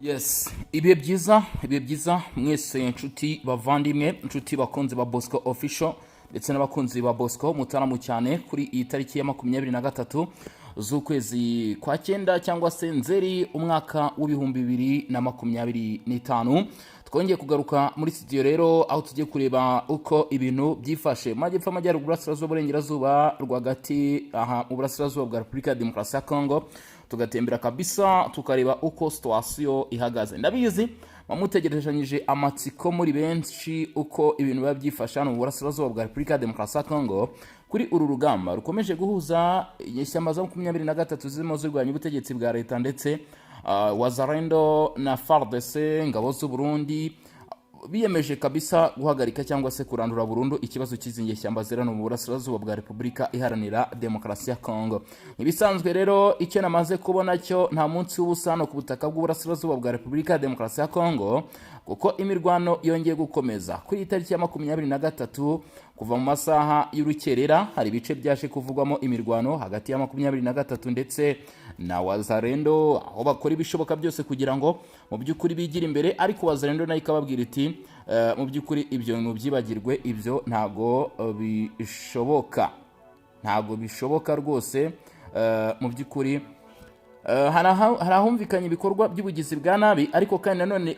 Yes, ibihe byiza mwese inshuti bavandimwe, inshuti bakunzi ba Bosco official ndetse n'abakunzi ba Bosco mutaramu cyane kuri iyi tariki ya 23 z'ukwezi kwa 9 cyangwa se Nzeri umwaka w'ibihumbi 2025. Twongeye kugaruka muri studio rero aho tugiye kureba uko ibintu byifashe majyepfo amajyaruguru burasirazuba burengerazuba rwagati aha mu burasirazuba bwa Repubulika ya Demokarasi ya Congo, tugatembera kabisa tukareba uko situation ihagaze. Ndabizi bamutegerejanyije amatsiko muri benshi uko ibintu biba byifasha mu burasirazuba bwa Repubulika ya Demokarasi ya Congo kuri uru rugamba rukomeje guhuza inyeshyamba za 23 zirimo zirwanya ubutegetsi bwa leta ndetse Wazalendo na Fardc ngabo z'u Burundi biyemeje kabisa guhagarika cyangwa se kurandura burundu ikibazo cy'izingeshyamba zirano mu burasirazuba bwa Repubulika iharanira Demokarasi ya Congo. Ibisanzwe rero icyo namaze kubona cyo nta munsi w'ubusano ku butaka bw'uburasirazuba bwa Repubulika ya Demokarasi ya Congo, kuko imirwano yongeye gukomeza kuri itariki ya 23 kuva mu masaha y'urukerera. Hari bice byaje kuvugwamo imirwano hagati ya 23 ndetse na Wazalendo, aho bakora ibishoboka byose kugira ngo mu byukuri bigira imbere, ariko Wazalendo nayo ikababwira iti mu byukuri ibyo bintu byibagirwe, ibyo ntago bishoboka rwose. Mu byukuri harahumvikanye ibikorwa by'ubugizi bwa nabi, ariko kandi nanone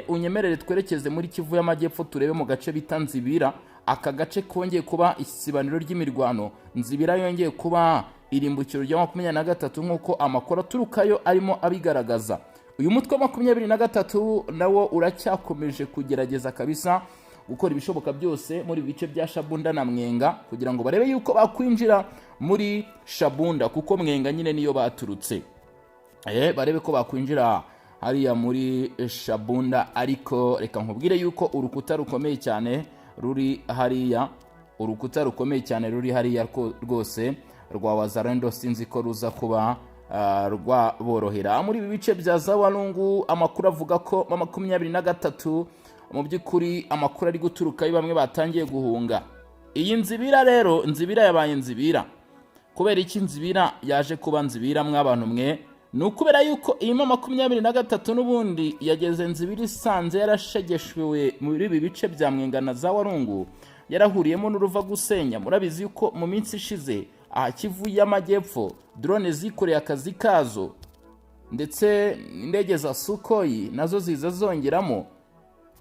unyemerere twerekeze muri Kivu y'Amajyepfo turebe mu gace bita Nzibira. Aka gace kongeye kuba isibaniro ry'imirwano. Nzibira yongeye kuba irimbukiro rya 23 nkuko amakuru aturukayo arimo abigaragaza. Uyu mutwe wa 23 nawo uracyakomeje kugerageza kabisa gukora ibishoboka byose muri bice bya Shabunda na Mwenga kugira ngo barebe yuko bakwinjira muri Shabunda, kuko Mwenga nyine niyo baturutse. Barebe ko bakwinjira hariya muri Shabunda, ariko reka nkubwire yuko urukuta rukomeye cyane ruri hariya rwose rwa Wazalendo. Sinzi ko ruza kuba rwaborohera muri ibi bice bya Zawalungu. Amakuru avuga ko 23 mu byukuri amakuru ari guturuka bamwe batangiye guhunga iyi Nzibira. Rero Nzibira yabaye Nzibira kubera iki Nzibira yaje kuba Nzibira mw'abantu mwe? Ni ukubera yuko iyi 23 n'ubundi yageze Nzibira isanze yarashegeshwe muri ibi bice bya Mwenga na Zawalungu, yarahuriyemo n'uruva gusenya. Murabizi yuko mu minsi ishize aha Kivu y'Amajyepfo drone zikoreye akazi kazo, ndetse indege za Sukhoi nazo ziza zongeramo,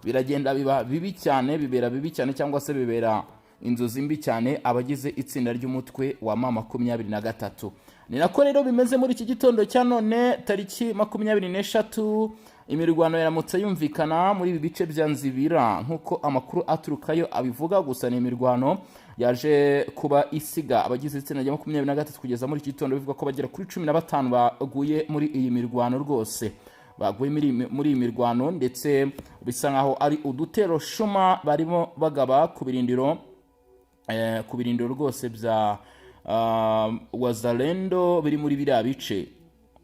biragenda biba bibi cyane cyangwa se bibera inzozi mbi cyane abagize itsinda ry'umutwe wa 23. Ni nako rero bimeze muri iki gitondo cya none tariki 23. Imirwano yaramutse yumvikana muri ibi bice bya Nzibira nkuko amakuru aturukayo abivuga. Gusa ni imirwano yaje kuba isiga abagize itsinda rya 23 kugeza muri iki gitondo bivuga ko bagera kuri 15 baguye muri iyi mirwano rwose. Baguye muri iyi mirwano, ndetse bisa nkaho ari udutero shuma barimo bagaba ku birindiro rwose bya Wazalendo biri muri biriya bice.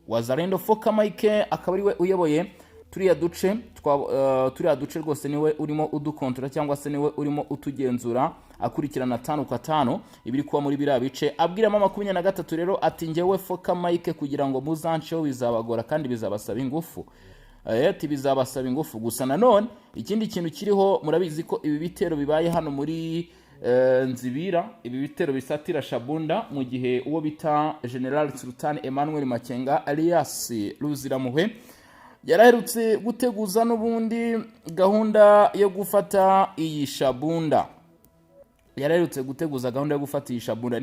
Wazalendo Foka Mike akaba ari we uyoboye turiya duce rwose, niwe urimo udukontora cyangwa se niwe urimo utugenzura akurikirana 5 ibiri kuba muri biriya bice. Abwira 23 rero ati njyewe Foka Mike kugira ngo muzanceho bizabagora kandi bizabasaba ingufu. Bizabasaba ingufu. Gusa nanone ikindi kintu kiriho, murabizi ko ibi bitero bibaye hano muri Nzibira, ibi bitero bisatira Shabunda, mu gihe uwo bita General Sultan Emmanuel Makenga alias Ruziramuhwe yaraherutse guteguza n'ubundi gahunda yo gufata iyi Shabunda. Ni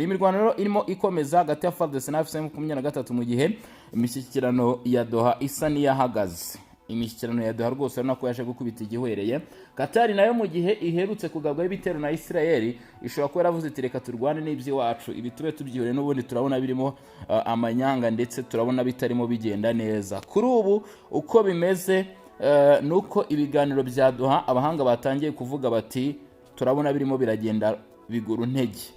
imirwano rero irimo ikomeza hagati ya Fardc na M23 mu gihe imishyikirano ya Doha isa n'iyahagaze. Imishyikirano ya Doha rwose urabona ko yaje gukubita igihwereye. Katari nayo mu gihe iherutse kugabwaho ibitero na Israel ishobora kuba yaravuze iti reka turwane n'iby'iwacu, ibi tube tubyihoreye, n'ubundi turabona birimo amanyanga ndetse turabona bitarimo bigenda neza. Kuri ubu uko bimeze nuko ibiganiro bya Doha abahanga batangiye kuvuga bati turabona birimo biragenda biguru ntege.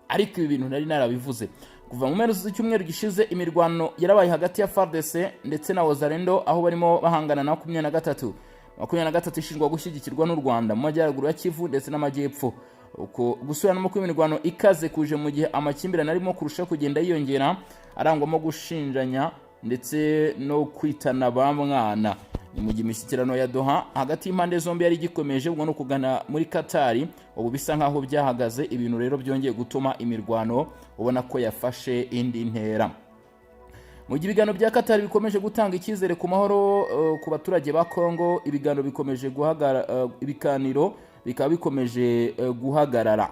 Ariko ibi bintu nari narabivuze kuva mu mpera z'icyumweru gishize. Imirwano yarabaye hagati ya Fardc ndetse na Wazalendo, aho barimo bahangana na 23 ishinjwa gushyigikirwa n'u Rwanda mu majyaruguru ya Kivu ndetse n'Amajyepfo. Uko gusubiranamo kw'imirwano ikaze kuje mu gihe amakimbirane arimo kurusha kugenda yiyongera, arangwamo gushinjanya ndetse no kwitana ba mwana. Ni mu gihe imishyikirano ya Doha hagati y'impande zombi yari gikomeje, ubwo no kugana muri Qatar, ubu bisa nkaho byahagaze. Ibintu rero byongeye gutuma imirwano ubona ko yafashe indi ntera. Mu gihe ibiganiro bya Qatar bikomeje gutanga icyizere ku mahoro ku baturage ba Kongo, ibiganiro bikomeje ibikaniro bikaba bikomeje guhagarara.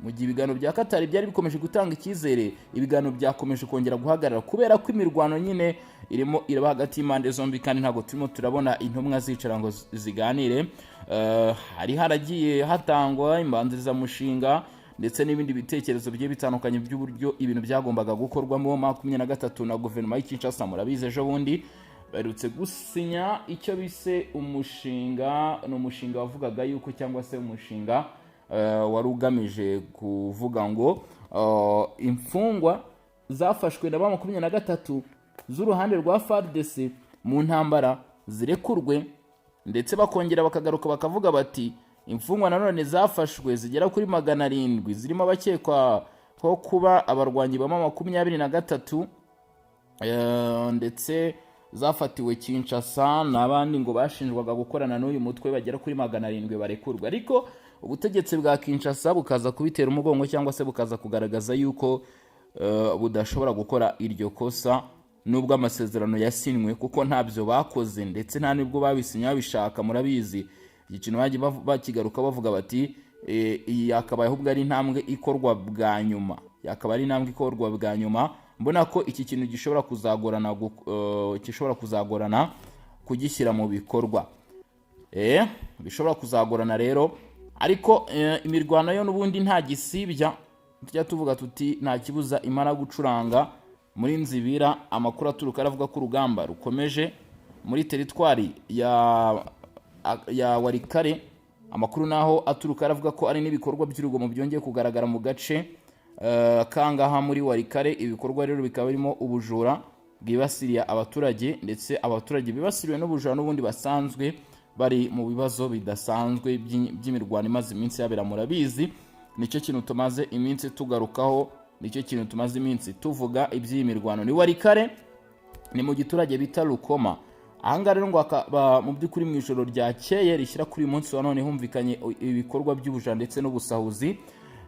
Mu gihe ibiganiro bya Qatar byari bikomeje gutanga icyizere, ibiganiro byakomeje kongera guhagarara kubera ko imirwano nyine irimo iraba hagati y'impande zombi, kandi ntabwo turimo turabona intumwa zicara ngo ziganire. Hari haragiye hatangwa imbanzirizamushinga ndetse n'ibindi bitekerezo bigiye bitandukanye by'uburyo ibintu byagombaga gukorwamo. 23 na guverinoma y'Kinshasa murabize ejo bundi barutse gusinya icyo bise umushinga, no mushinga wavugaga yuko cyangwa se umushinga wari ugamije kuvuga ngo imfungwa zafashwe na 23 z'uruhande rwa Fardc mu ntambara zirekurwe, ndetse bakongera bakagaruka bakavuga bati imfungwa nanone zafashwe zigera kuri 700 zirimo abakekwa ko kuba abarwanyi ba 23 ndetse zafatiwe Kinshasa, n'abandi ngo bashinjwaga gukorana n'uyu mutwe bagera kuri 700 barekurwa. Ariko ubutegetsi bwa Kinshasa bukaza kubitera umugongo cyangwa se bukaza kugaragaza yuko budashobora gukora iryo kosa nubwo amasezerano yasinwe, kuko ntabyo bakoze ndetse nta nibwo babisinya bishaka. Murabizi ikintu bagiye bakigaruka bavuga bati iyi yakabaye ahubwo ari intambwe ikorwa bwa nyuma, yakaba ari intambwe ikorwa bwa nyuma. Mbona ko iki kintu gishobora kuzagorana kugishyira mu bikorwa, bishobora kuzagorana rero. Ariko imirwano yo n'ubundi nta gisibya, tujya tuvuga tuti nta kibuza imara gucuranga. Muri Nzibira amakuru aturuka aravuga ko urugamba rukomeje muri teritwari ya Warikare. Amakuru naho aturuka aravuga ko ari n'ibikorwa by'urugomo byongeye kugaragara mu gace kangaha muri Warikare. Ibikorwa rero bikaba birimo ubujura bwibasiriye abaturage, ndetse abaturage bibasiriwe n'ubujura n'ubundi basanzwe bari mu bibazo bidasanzwe by'imirwano imaze iminsi yabera. Murabizi nicyo kintu tumaze iminsi tugarukaho, nicyo kintu tumaze iminsi tuvuga iby'imirwano. Ni Warikare, ni mu giturage bita Rukoma. Ahanga rero ngo mu by'ukuri mu ijoro ryakeye rishyira kuri uyu munsi wa none humvikanye ibikorwa by'ubujura ndetse n'ubusahuzi,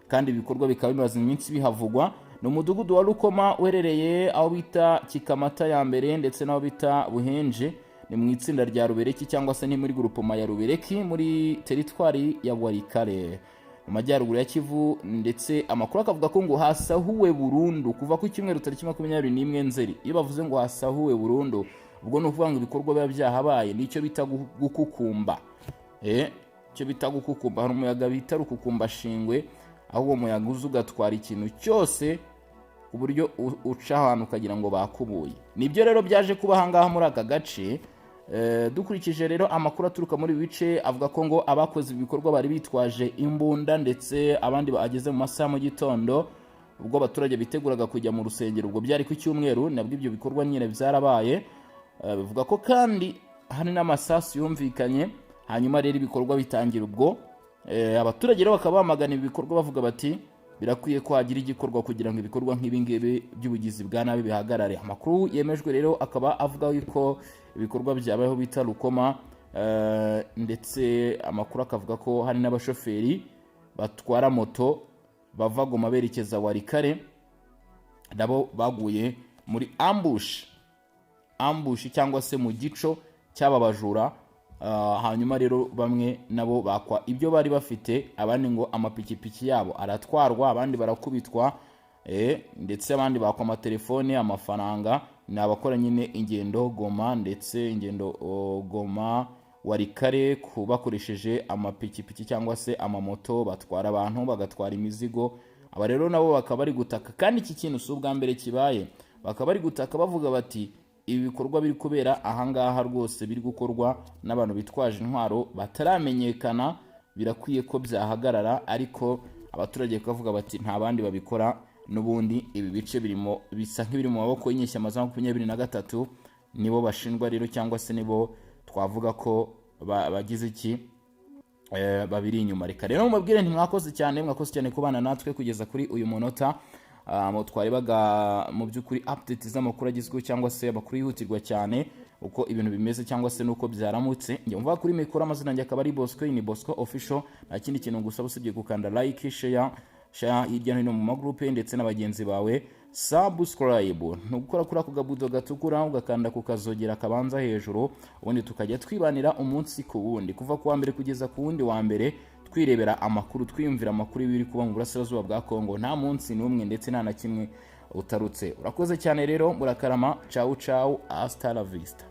kandi ibikorwa bikaba bimaze iminsi bihavugwa. Ni umudugudu wa Rukoma uherereye aho bita Kikamata ya mbere ndetse n'aho bita Buhenje, ni mu itsinda rya Rubereki cyangwa se ni muri grupoma ya Rubereki muri teritwari ya Warikare mu majyaruguru ya Kivu. Ndetse amakuru akavuga ko ngo hasahuwe burundu kuva ku cyumweru tariki 21 Nzeri. Iyo bavuze ngo hasahuwe burundu, ubwo no kuvuga ngo ibikorwa biba byahabaye, nicyo bita gukukumba. Cyo bita gukukumba, hari umuyaga bita rukukumba shingwe, aho uwo muyaga ugatwara ikintu cyose ku buryo uca ahantu ukagira ngo bakubuye. Nibyo rero byaje kuba ahangaha muri aka gace. Dukurikije rero amakuru aturuka muri bice avuga ko ngo abakoze ibikorwa bari bitwaje imbunda, ndetse abandi bageze mu masaha mu gitondo ubwo abaturage biteguraga kujya mu rusengero. Ubwo byari ku cyumweru nabwo ibyo bikorwa nyine byarabaye. Bivuga ko kandi hari n'amasasu yumvikanye. Hanyuma rero ibikorwa bitangira ubwo abaturage rero bakaba bamagana ibikorwa bavuga bati birakwiye ko hagira igikorwa kugira ngo ibikorwa nk'ibi ngibi by'ubugizi bwa nabi bihagarare. Amakuru yemejwe rero akaba avuga yuko ibikorwa byabayeho bita Rukoma, ndetse amakuru akavuga ko hari n'abashoferi batwara moto bava Goma berekeza Warikare nabo baguye muri ambush cyangwa se mu gico cy'aba bajura. Hanyuma rero bamwe nabo bakwa ibyo bari bafite, abandi ngo amapikipiki yabo aratwarwa, abandi barakubitwa, ndetse abandi bakwa amatelefone, amafaranga. Ni abakora nyine ingendo Goma, ndetse ingendo Goma Warikare bakoresheje amapikipiki cyangwa se amamoto, batwara abantu bagatwara imizigo. Aba rero nabo bakaba bari gutaka, kandi iki kintu si ubwa mbere kibaye. Bakaba bari gutaka bavuga bati ibi bikorwa biri kubera ahangaha rwose biri gukorwa n'abantu bitwaje intwaro bataramenyekana, birakwiye ko byahagarara. Ariko abaturage bakavuga bati nta bandi babikora, n'ubundi ibi bice birimo bisa nk'ibiri mu maboko y'inyeshyamba za 23 nibo bashinjwa rero, cyangwa se nibo twavuga ko bagize iki babiri inyuma. Reka rero mubabwire ntimwakoze cyane kubana natwe kugeza kuri uyu munota. twarebaga mu by'ukuri update z'amakuru agezweho cyangwa se amakuru yihutirwa cyane uko ibintu bimeze cyangwa se nuko byaramutse. Njye mvuga kuri mikoro amazina yanjye akaba ari Bosco, ni Bosco official. Nta kindi kintu gusaba usibye gukanda like, share hirya no hino mu magroupe ndetse n'abagenzi bawe, subscribe nugukora kuri ako gabudo gatukura ugakanda kukazogera kabanza hejuru, ubundi tukajya twibanira umunsi ku wundi kuva ku wa mbere kugeza ku wundi wa mbere, twirebera amakuru, twiyumvira amakuru biri kuba mu burasirazuba bwa Kongo nta munsi n'umwe ndetse nta na kimwe utarutse. Urakoze cyane rero, murakarama, ciao ciao, hasta la vista.